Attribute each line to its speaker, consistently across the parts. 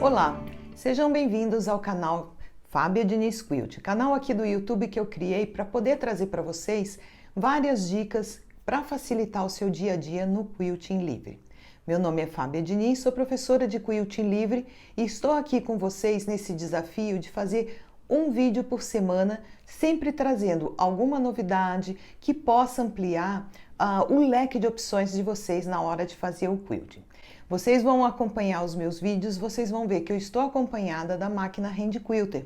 Speaker 1: Olá, sejam bem-vindos ao canal Fábia Diniz Quilt, canal aqui do YouTube que eu criei para poder trazer para vocês várias dicas para facilitar o seu dia a dia no quilting livre. Meu nome é Fábia Diniz, sou professora de quilting livre e estou aqui com vocês nesse desafio de fazer um vídeo por semana, sempre trazendo alguma novidade que possa ampliar o leque de opções de vocês na hora de fazer o quilting. Vocês vão acompanhar os meus vídeos, vocês vão ver que eu estou acompanhada da máquina Hand Quilter.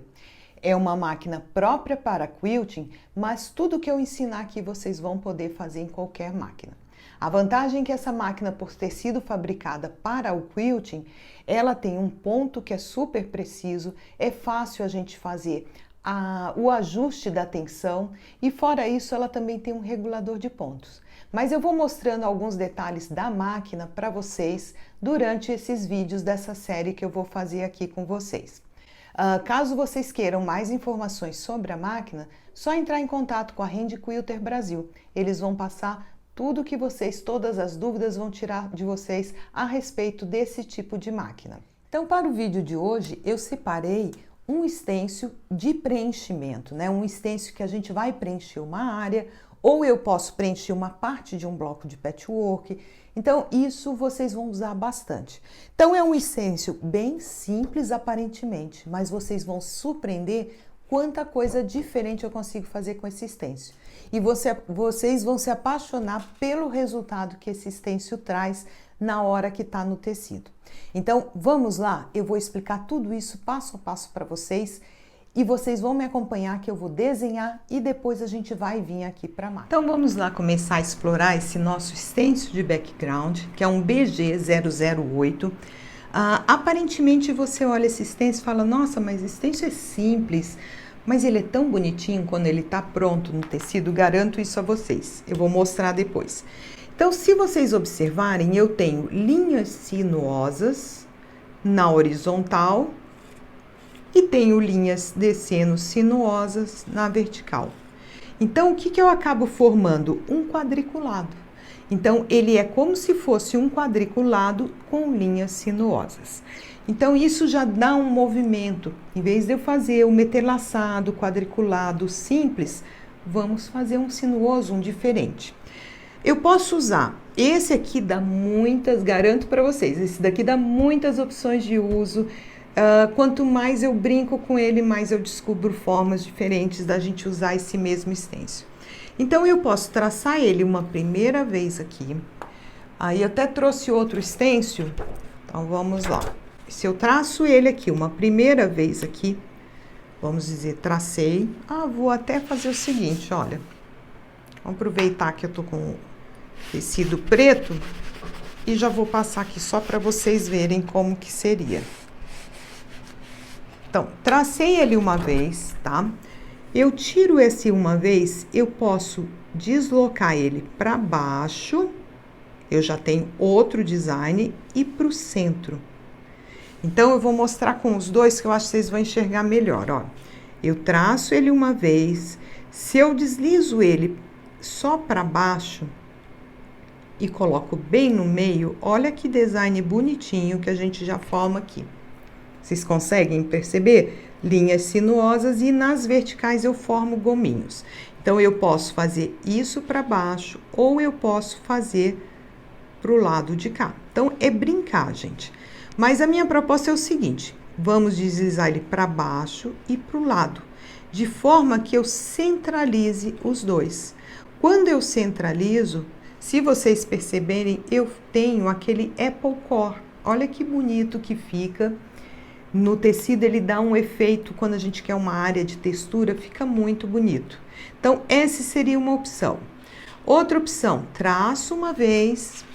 Speaker 1: É uma máquina própria para quilting, mas tudo que eu ensinar aqui vocês vão poder fazer em qualquer máquina. A vantagem é que essa máquina, por ter sido fabricada para o quilting, ela tem um ponto que é super preciso, é fácil a gente fazer o ajuste da tensão e fora isso ela também tem um regulador de pontos. Mas eu vou mostrando alguns detalhes da máquina para vocês durante esses vídeos dessa série que eu vou fazer aqui com vocês. Caso vocês queiram mais informações sobre a máquina, só entrar em contato com a Hand Quilter Brasil. Eles vão passar tudo que vocês, todas as dúvidas vão tirar de vocês a respeito desse tipo de máquina. Então, para o vídeo de hoje, eu separei um stencil de preenchimento, né? Um stencil que a gente vai preencher uma área, ou eu posso preencher uma parte de um bloco de patchwork. Então, isso vocês vão usar bastante. Então, é um stencil bem simples aparentemente, mas vocês vão surpreender quanta coisa diferente eu consigo fazer com esse stencil. E vocês vão se apaixonar pelo resultado que esse stencil traz na hora que está no tecido. Então, vamos lá? Eu vou explicar tudo isso passo a passo para vocês e vocês vão me acompanhar que eu vou desenhar e depois a gente vai vir aqui para a máquina. Então, vamos lá começar a explorar esse nosso stencil de background, que é um BG008. Aparentemente, você olha esse stencil e fala, nossa, mas esse stencil é simples, mas ele é tão bonitinho quando ele está pronto no tecido, garanto isso a vocês. Eu vou mostrar depois. Então, se vocês observarem, eu tenho linhas sinuosas na horizontal e tenho linhas descendo sinuosas na vertical. Então, o que eu acabo formando? Um quadriculado. Então, ele é como se fosse um quadriculado com linhas sinuosas. Então, isso já dá um movimento. Em vez de eu fazer um meterlaçado, quadriculado simples, vamos fazer um sinuoso, um diferente. Eu posso usar, esse aqui dá muitas, garanto para vocês, esse daqui dá muitas opções de uso. Quanto mais eu brinco com ele, mais eu descubro formas diferentes da gente usar esse mesmo stencil. Então, eu posso traçar ele uma primeira vez aqui. Aí, eu até trouxe outro stencil. Então, vamos lá. Se eu traço ele aqui uma primeira vez aqui, vamos dizer, tracei. Vou até fazer o seguinte, olha. Vamos aproveitar que eu tô com tecido preto e já vou passar aqui só para vocês verem como que seria. Então, tracei ele uma vez, tá? Eu tiro esse uma vez, eu posso deslocar ele para baixo, eu já tenho outro design, e para o centro. Então, eu vou mostrar com os dois que eu acho que vocês vão enxergar melhor, ó. Eu traço ele uma vez, se eu deslizo ele só para baixo e coloco bem no meio, olha que design bonitinho que a gente já forma aqui. Vocês conseguem perceber? Linhas sinuosas e nas verticais eu formo gominhos. Então, eu posso fazer isso para baixo ou eu posso fazer para o lado de cá. Então, é brincar, gente. Mas a minha proposta é o seguinte, vamos deslizar ele para baixo e para o lado, de forma que eu centralize os dois. Quando eu centralizo, se vocês perceberem, eu tenho aquele apple core. Olha que bonito que fica. No tecido ele dá um efeito, quando a gente quer uma área de textura, fica muito bonito. Então, essa seria uma opção. Outra opção, traço uma vez,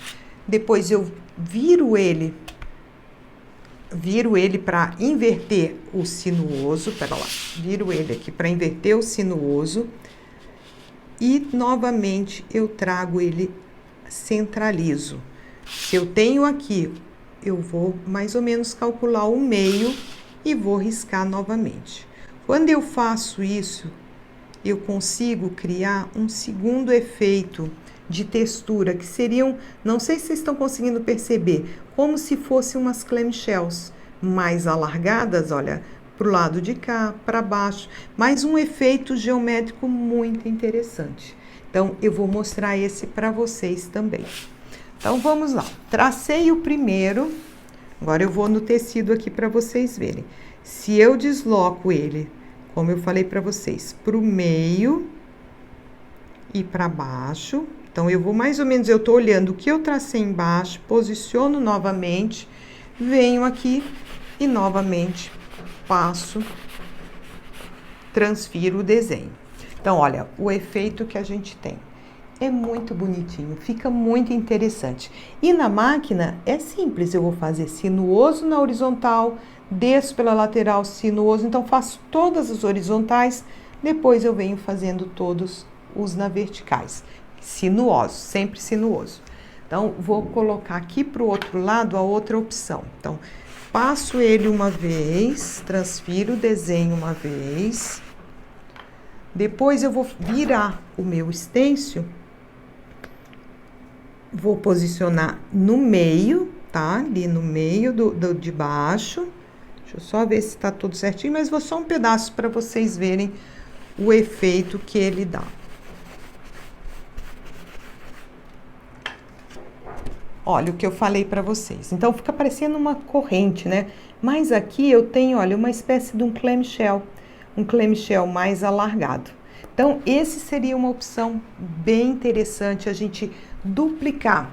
Speaker 1: depois eu viro ele para inverter o sinuoso, pera lá, viro ele aqui para inverter o sinuoso e novamente eu trago ele, centralizo. Se eu tenho aqui, eu vou mais ou menos calcular o meio e vou riscar novamente. Quando eu faço isso, eu consigo criar um segundo efeito de textura, que seriam, não sei se vocês estão conseguindo perceber, como se fossem umas clamshells. mais alargadas, olha, para o lado de cá, para baixo, mas um efeito geométrico muito interessante. Então, eu vou mostrar esse para vocês também. Então, vamos lá. Tracei o primeiro, agora eu vou no tecido aqui para vocês verem. Se eu desloco ele, como eu falei para vocês, para o meio e para baixo, então eu vou mais ou menos, eu tô olhando o que eu tracei embaixo, posiciono novamente, venho aqui e novamente passo, transfiro o desenho. Então, olha, o efeito que a gente tem é muito bonitinho, fica muito interessante. E na máquina é simples, eu vou fazer sinuoso na horizontal, desço pela lateral sinuoso, então faço todas as horizontais, depois eu venho fazendo todos os na verticais, sinuosos, sempre sinuoso. Então, vou colocar aqui para o outro lado a outra opção. Então, passo ele uma vez, transfiro o desenho uma vez, depois eu vou virar o meu stencil, vou posicionar no meio, tá? Ali no meio de baixo. Deixa eu só ver se tá tudo certinho, mas vou só um pedaço para vocês verem o efeito que ele dá. Olha o que eu falei para vocês. Então, fica parecendo uma corrente, né? Mas aqui eu tenho, olha, uma espécie de um clamshell mais alargado. Então, esse seria uma opção bem interessante a gente duplicar.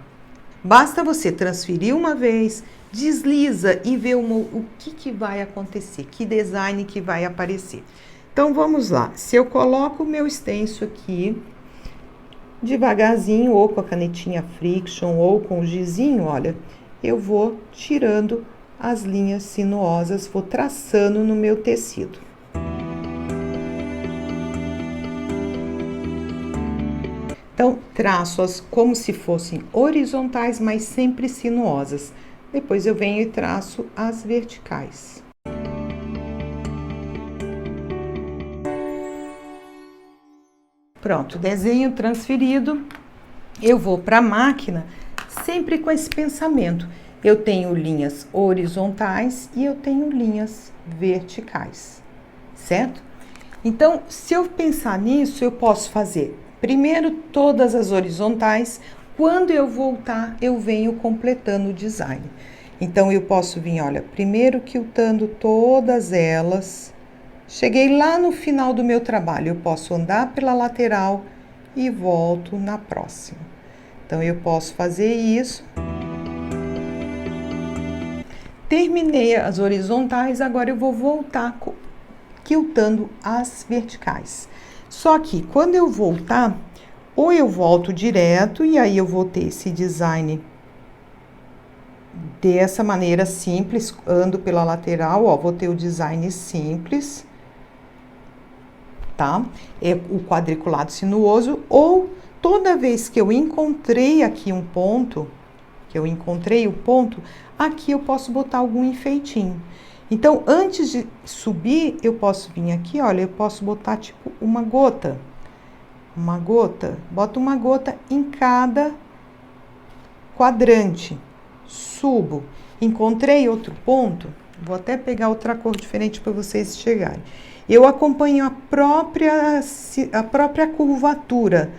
Speaker 1: Basta você transferir uma vez, desliza e ver o que vai acontecer, que design que vai aparecer. Então, vamos lá. Se eu coloco o meu stencil aqui, devagarzinho, ou com a canetinha Friction, ou com o gizinho, olha, eu vou tirando as linhas sinuosas, vou traçando no meu tecido. Então, traço-as como se fossem horizontais, mas sempre sinuosas. Depois eu venho e traço as verticais. Pronto, desenho transferido. Eu vou para a máquina sempre com esse pensamento. Eu tenho linhas horizontais e eu tenho linhas verticais, certo? Então, se eu pensar nisso, eu posso fazer primeiro todas as horizontais. Quando eu voltar, eu venho completando o design. Então, eu posso vir, olha, primeiro quiltando todas elas. Cheguei lá no final do meu trabalho, eu posso andar pela lateral e volto na próxima. Então, eu posso fazer isso. Terminei as horizontais, agora eu vou voltar quiltando as verticais. Só que quando eu voltar, ou eu volto direto e aí eu vou ter esse design dessa maneira simples, ando pela lateral, ó, vou ter o design simples, tá? É o quadriculado sinuoso, ou toda vez que eu encontrei aqui um ponto, aqui eu posso botar algum enfeitinho. Então, antes de subir, eu posso vir aqui, olha, eu posso botar tipo uma gota, boto uma gota em cada quadrante, subo, encontrei outro ponto, vou até pegar outra cor diferente para vocês chegarem. Eu acompanho a própria curvatura.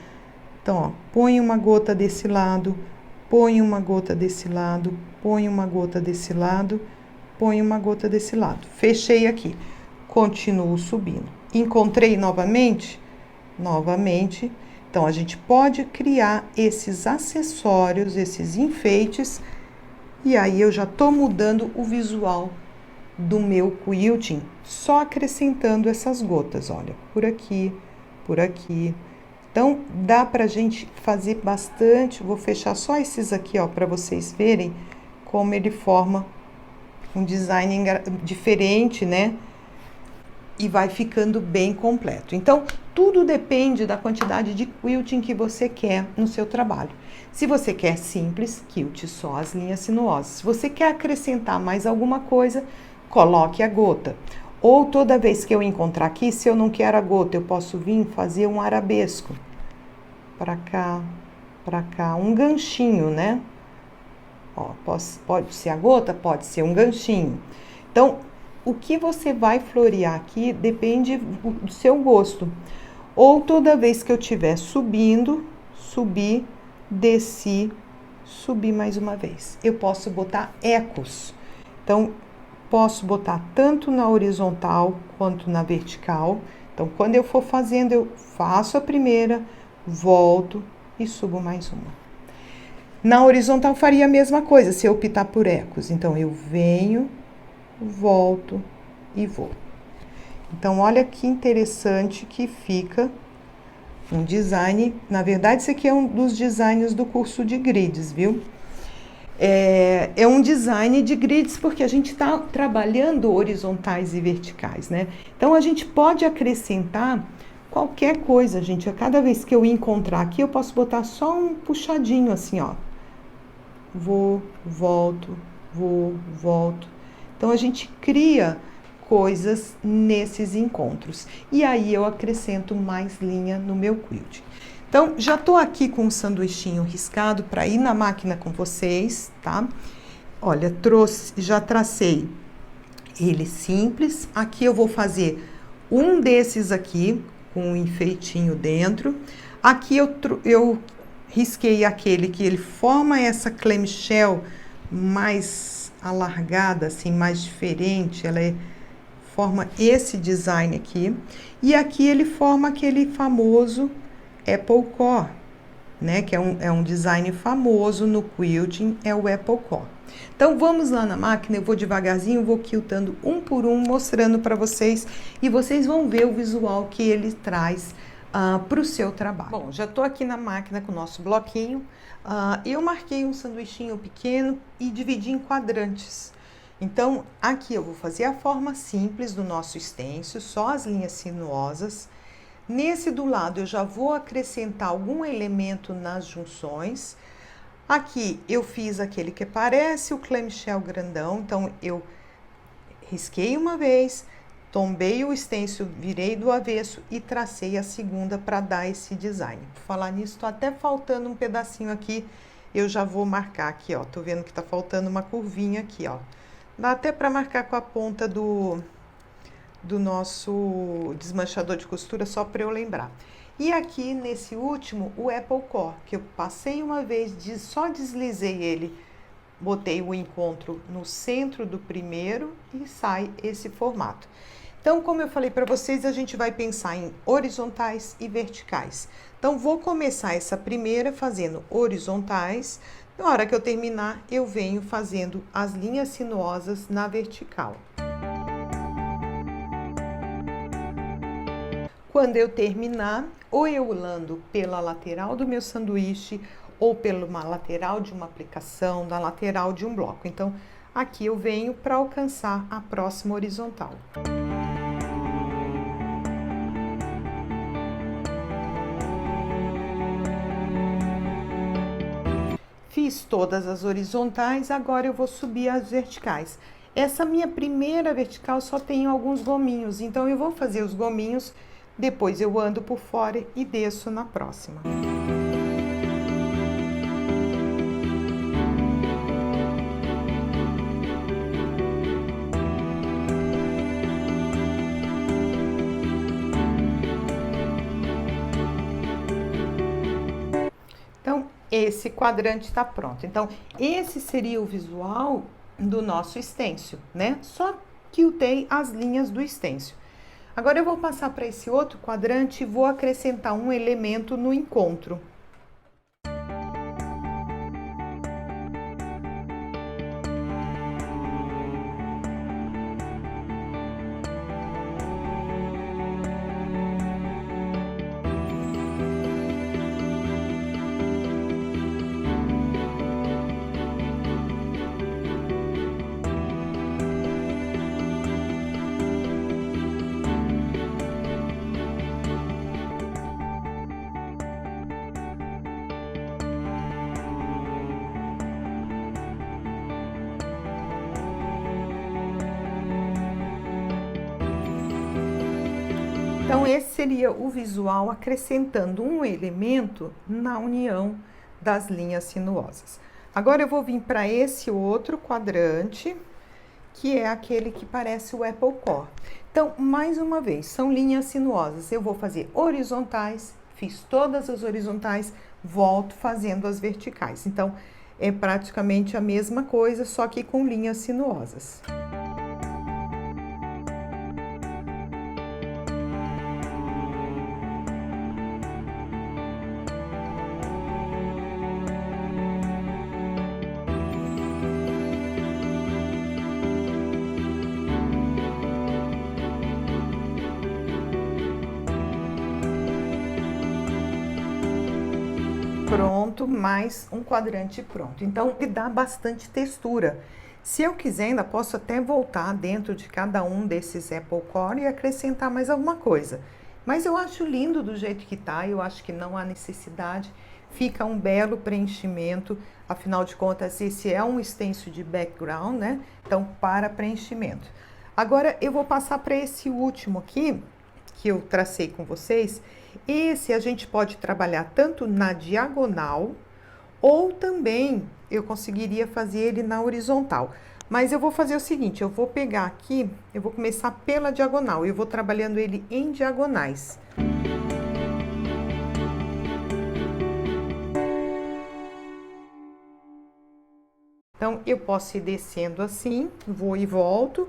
Speaker 1: Então, ó, põe uma gota desse lado, põe uma gota desse lado, põe uma gota desse lado, põe uma gota desse lado. Fechei aqui, continuo subindo. Encontrei novamente. Então, a gente pode criar esses acessórios, esses enfeites, e aí eu já tô mudando o visual do meu quilting, só acrescentando essas gotas, olha, por aqui, por aqui. Então, dá pra gente fazer bastante. Vou fechar só esses aqui, ó, para vocês verem como ele forma um design diferente, né? E vai ficando bem completo. Então, tudo depende da quantidade de quilting que você quer no seu trabalho. Se você quer simples, quilte só as linhas sinuosas. Se você quer acrescentar mais alguma coisa, coloque a gota. Ou toda vez que eu encontrar aqui, se eu não quero a gota, eu posso vir fazer um arabesco. Para cá, um ganchinho, né? Ó, pode ser a gota, pode ser um ganchinho. Então, o que você vai florear aqui depende do seu gosto. Ou toda vez que eu estiver subindo, subir, desci, subir mais uma vez. Eu posso botar ecos. Então, posso botar tanto na horizontal quanto na vertical. Então, quando eu for fazendo, eu faço a primeira, volto e subo mais uma. Na horizontal faria a mesma coisa, se eu optar por ecos. Então, eu venho, volto e vou. Então, olha que interessante que fica um design. Na verdade, esse aqui é um dos designs do curso de grids, viu? É um design de grids porque a gente está trabalhando horizontais e verticais, né? Então, a gente pode acrescentar qualquer coisa, gente. A cada vez que eu encontrar aqui, eu posso botar só um puxadinho assim, ó. Vou, volto, vou, volto. Então, a gente cria coisas nesses encontros. E aí, eu acrescento mais linha no meu quilt. Então, já tô aqui com um sanduichinho riscado para ir na máquina com vocês, tá? Olha, já tracei ele simples. Aqui eu vou fazer um desses aqui, com um enfeitinho dentro. Aqui eu risquei aquele que ele forma essa clamshell mais alargada, assim, mais diferente. Ela forma esse design aqui. E aqui ele forma aquele famoso Apple Core, né? Que é um design famoso no quilting, é o Apple Core. Então, vamos lá na máquina, eu vou devagarzinho, vou quiltando um por um, mostrando para vocês, e vocês vão ver o visual que ele traz para o seu trabalho. Bom, já estou aqui na máquina com o nosso bloquinho. Eu marquei um sanduichinho pequeno e dividi em quadrantes. Então, aqui eu vou fazer a forma simples do nosso stencil, só as linhas sinuosas. Nesse do lado, eu já vou acrescentar algum elemento nas junções. Aqui, eu fiz aquele que parece o clamshell grandão. Então, eu risquei uma vez, tombei o stencil, virei do avesso e tracei a segunda para dar esse design. Por falar nisso, tô até faltando um pedacinho aqui. Eu já vou marcar aqui, ó. Tô vendo que tá faltando uma curvinha aqui, ó. Dá até para marcar com a ponta do nosso desmanchador de costura, só para eu lembrar. E aqui, nesse último, o Apple Core, que eu passei uma vez, só deslizei ele, botei o encontro no centro do primeiro e sai esse formato. Então, como eu falei para vocês, a gente vai pensar em horizontais e verticais. Então, vou começar essa primeira fazendo horizontais. Na hora que eu terminar, eu venho fazendo as linhas sinuosas na vertical. Quando eu terminar, ou eu lando pela lateral do meu sanduíche, ou pela lateral de uma aplicação, da lateral de um bloco. Então, aqui eu venho para alcançar a próxima horizontal. Fiz todas as horizontais, agora eu vou subir as verticais. Essa minha primeira vertical só tem alguns gominhos, então eu vou fazer os gominhos. Depois eu ando por fora e desço na próxima. Então, esse quadrante está pronto. Então, esse seria o visual do nosso stencil, né? Só quiltei as linhas do stencil. Agora eu vou passar para esse outro quadrante e vou acrescentar um elemento no encontro. Então, esse seria o visual acrescentando um elemento na união das linhas sinuosas. Agora, eu vou vir para esse outro quadrante que é aquele que parece o Apple Core. Então, mais uma vez, são linhas sinuosas. Eu vou fazer horizontais, fiz todas as horizontais, volto fazendo as verticais. Então, é praticamente a mesma coisa, só que com linhas sinuosas. Pronto, mais um quadrante pronto. Então, ele dá bastante textura. Se eu quiser, ainda posso até voltar dentro de cada um desses Apple Core e acrescentar mais alguma coisa. Mas eu acho lindo do jeito que tá, eu acho que não há necessidade. Fica um belo preenchimento, afinal de contas, esse é um stencil de background, né? Então, para preenchimento. Agora, eu vou passar para esse último aqui, que eu tracei com vocês. Esse a gente pode trabalhar tanto na diagonal ou também eu conseguiria fazer ele na horizontal. Mas eu vou fazer o seguinte, eu vou pegar aqui, eu vou começar pela diagonal, eu vou trabalhando ele em diagonais. Então, eu posso ir descendo assim, vou e volto.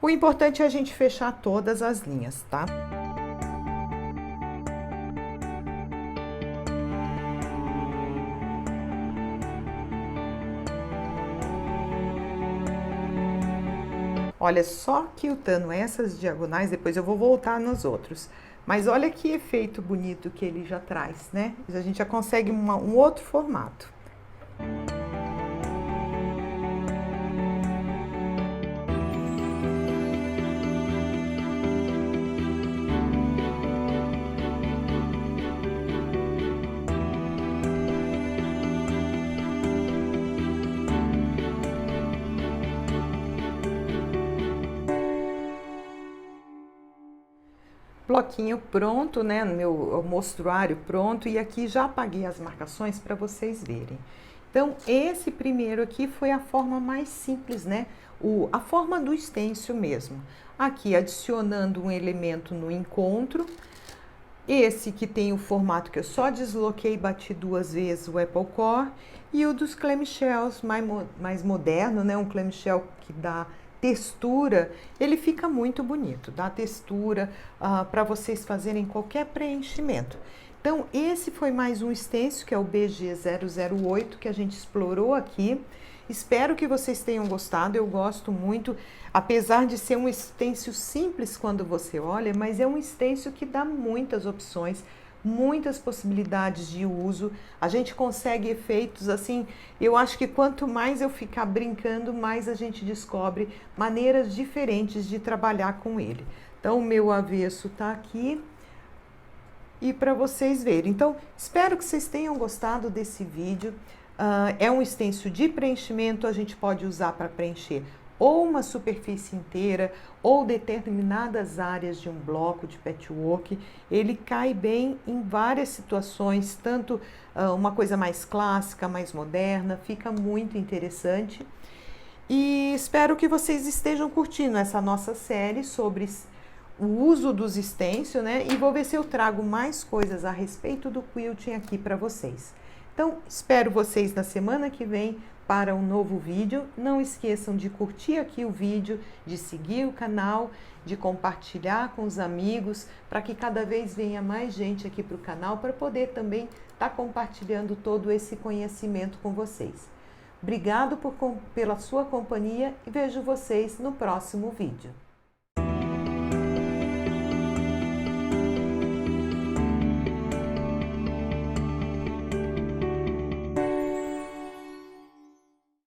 Speaker 1: O importante é a gente fechar todas as linhas, tá? Olha, só quiltando essas diagonais, depois eu vou voltar nos outros. Mas olha que efeito bonito que ele já traz, né? A gente já consegue um outro formato. Bloquinho pronto, né, no meu mostruário pronto, e aqui já apaguei as marcações para vocês verem. Então, esse primeiro aqui foi a forma mais simples, né, a forma do stencil mesmo. Aqui adicionando um elemento no encontro, esse que tem o formato que eu só desloquei e bati 2 vezes o Apple Core, e o dos clamshells mais moderno, né, um clamshell que dá textura, ele fica muito bonito, dá textura para vocês fazerem qualquer preenchimento. Então, esse foi mais um stencil, que é o BG008, que a gente explorou aqui. Espero que vocês tenham gostado, eu gosto muito, apesar de ser um stencil simples quando você olha, mas é um stencil que dá muitas opções, muitas possibilidades de uso, a gente consegue efeitos assim, eu acho que quanto mais eu ficar brincando, mais a gente descobre maneiras diferentes de trabalhar com ele. Então, o meu avesso tá aqui, e para vocês verem. Então, espero que vocês tenham gostado desse vídeo. É um stencil de preenchimento, a gente pode usar para preencher ou uma superfície inteira ou determinadas áreas de um bloco de patchwork. Ele cai bem em várias situações, tanto uma coisa mais clássica, mais moderna, fica muito interessante. E espero que vocês estejam curtindo essa nossa série sobre o uso dos stencil, né? E vou ver se eu trago mais coisas a respeito do quilting aqui para vocês. Então, espero vocês na semana que vem para um novo vídeo. Não esqueçam de curtir aqui o vídeo, de seguir o canal, de compartilhar com os amigos, para que cada vez venha mais gente aqui para o canal, para poder também estar compartilhando todo esse conhecimento com vocês. Obrigado pela sua companhia e vejo vocês no próximo vídeo.